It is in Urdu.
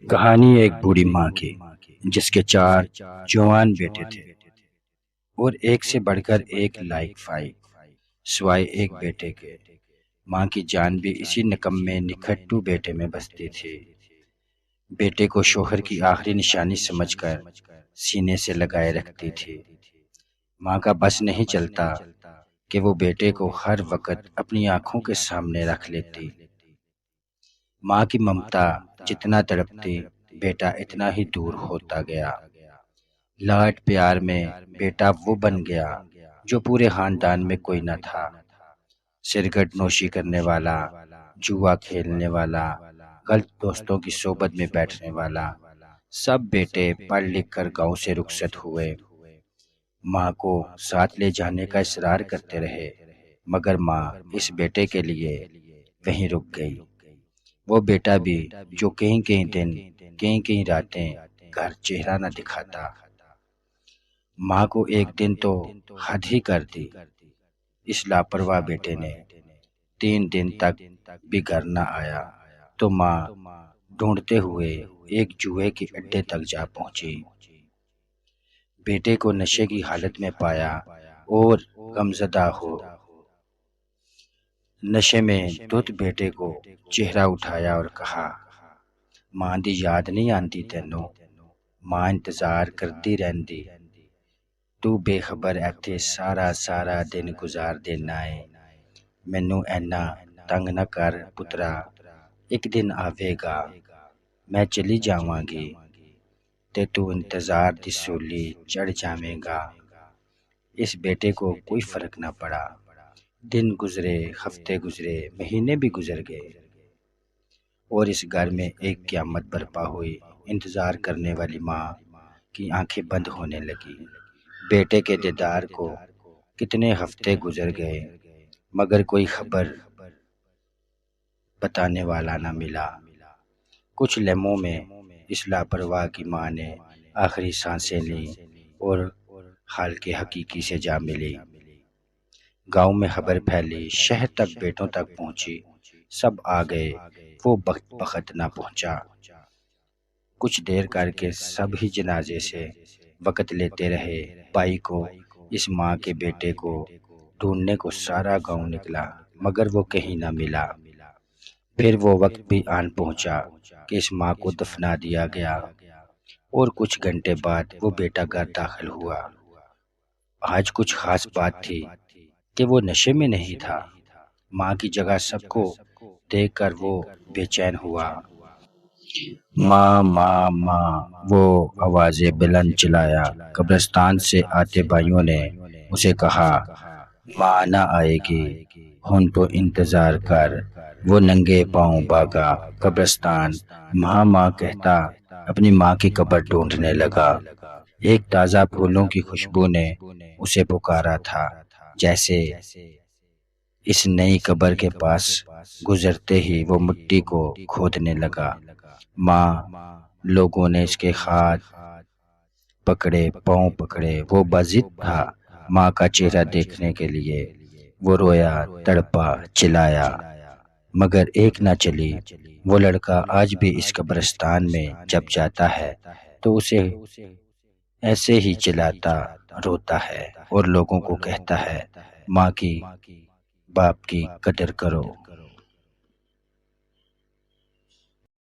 کہانی ایک بوڑھی ماں کی جس کے 4 جوان بیٹے تھے اور ایک سے بڑھ کر ایک لائق فائق سوائے ایک بیٹے کے۔ ماں کی جان بھی اسی نکمے نکھٹو بیٹے میں بستی تھی۔ بیٹے کو شوہر کی آخری نشانی سمجھ کر سینے سے لگائے رکھتی تھی۔ ماں کا بس نہیں چلتا کہ وہ بیٹے کو ہر وقت اپنی آنکھوں کے سامنے رکھ لیتی۔ ماں کی ممتا جتنا تڑپتی بیٹا اتنا ہی دور ہوتا گیا۔ لاڈ پیار میں بیٹا وہ بن گیا جو پورے خاندان میں کوئی نہ تھا۔ سرگٹ نوشی کرنے والا، جوا کھیلنے والا، غلط دوستوں کی صحبت میں بیٹھنے والا، سب بیٹے پڑھ لکھ کر گاؤں سے رخصت ہوئے۔ ماں کو ساتھ لے جانے کا اصرار کرتے رہے مگر ماں اس بیٹے کے لیے وہیں رک گئی۔ وہ بیٹا بھی جو کہیں دن کہیں راتیں گھر چہرہ نہ دکھاتا۔ ماں کو ایک دن تو حد ہی کر دی۔ اس لاپرواہ بیٹے نے 3 دن تک بھی گھر نہ آیا تو ماں ڈھونڈتے ہوئے ایک جوئے کے اڈے تک جا پہنچی۔ بیٹے کو نشے کی حالت میں پایا اور غمزدہ ہو نشے میں دودھ بیٹے کو چہرہ اٹھایا اور کہا، ماں دی یاد نہیں آندی تینوں؟ ماں انتظار کردی رہندی، تو بے خبر ایتھے سارا دن گزار دینا ہے۔ مینوں اینا تنگ نہ کر پترا، ایک دن آوے گا میں چلی جاواں گی تے تو انتظار دی سولی چڑھ جاویں گا۔ اس بیٹے کو کوئی فرق نہ پڑا۔ دن گزرے، ہفتے گزرے، مہینے بھی گزر گئے اور اس گھر میں ایک قیامت برپا ہوئی۔ انتظار کرنے والی ماں کی آنکھیں بند ہونے لگی۔ بیٹے کے دیدار کو کتنے ہفتے گزر گئے مگر کوئی خبر بتانے والا نہ ملا۔ کچھ لمحوں میں اس لاپرواہ کی ماں نے آخری سانسیں لیں اور حال کے حقیقی سے جا ملی۔ گاؤں میں خبر پھیلی، شہر تک بیٹوں تک پہنچی، سب آ گئے، وہ بخت نہ پہنچا۔ کچھ دیر کر کے سب ہی جنازے سے وقت لیتے رہے۔ بائی کو اس ماں کے بیٹے کو ڈھونڈنے کو سارا گاؤں نکلا مگر وہ کہیں نہ ملا۔ پھر وہ وقت بھی آن پہنچا کہ اس ماں کو دفنا دیا گیا اور کچھ گھنٹے بعد وہ بیٹا گھر داخل ہوا۔ آج کچھ خاص بات تھی کہ وہ نشے میں نہیں تھا۔ ماں کی جگہ سب کو دیکھ کر وہ بے چین ہوا۔ ماں ماں ماں، وہ آوازیں بلند چلایا۔ قبرستان سے آتے بھائیوں نے اسے کہا، ماں نہ آئے گی، ہن تو انتظار کر۔ وہ ننگے پاؤں بھاگا قبرستان، ماں ماں کہتا اپنی ماں کی قبر ڈھونڈنے لگا۔ ایک تازہ پھولوں کی خوشبو نے اسے پکارا تھا۔ جیسے اس نئی قبر کے پاس گزرتے ہی وہ مٹی کو کھودنے لگا۔ ماں لوگوں نے اس کے ہاتھ پکڑے، پاؤں پکڑے، وہ بضد تھا ماں کا چہرہ دیکھنے کے لیے۔ وہ رویا، تڑپا، چلایا مگر ایک نہ چلی۔ وہ لڑکا آج بھی اس قبرستان میں جب جاتا ہے تو اسے ایسے ہی چلاتا روتا ہے اور لوگوں کو کہتا ہے، ماں کی باپ کی قدر کرو۔